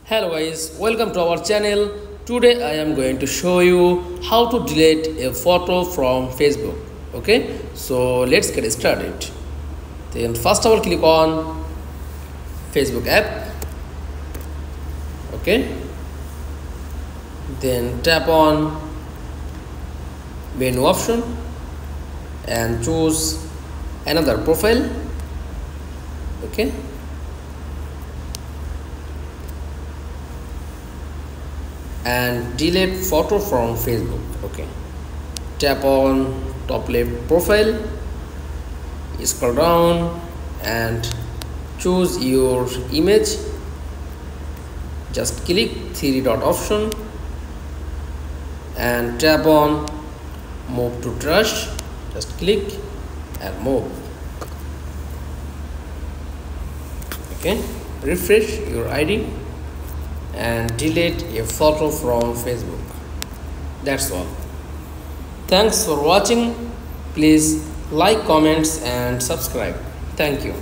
Hello guys, welcome to our channel. Today I am going to show you how to delete a photo from Facebook. Okay, so let's get started. Then first I will click on Facebook app. Okay, then tap on menu option and choose another profile. Okay, and delete photo from Facebook. Okay, tap on top left profile, scroll down and choose your image. Just click three dot option and tap on move to trash. Just click and move. Okay, refresh your ID and delete a photo from Facebook. That's all. Thanks for watching. Please like, comments and subscribe. Thank you.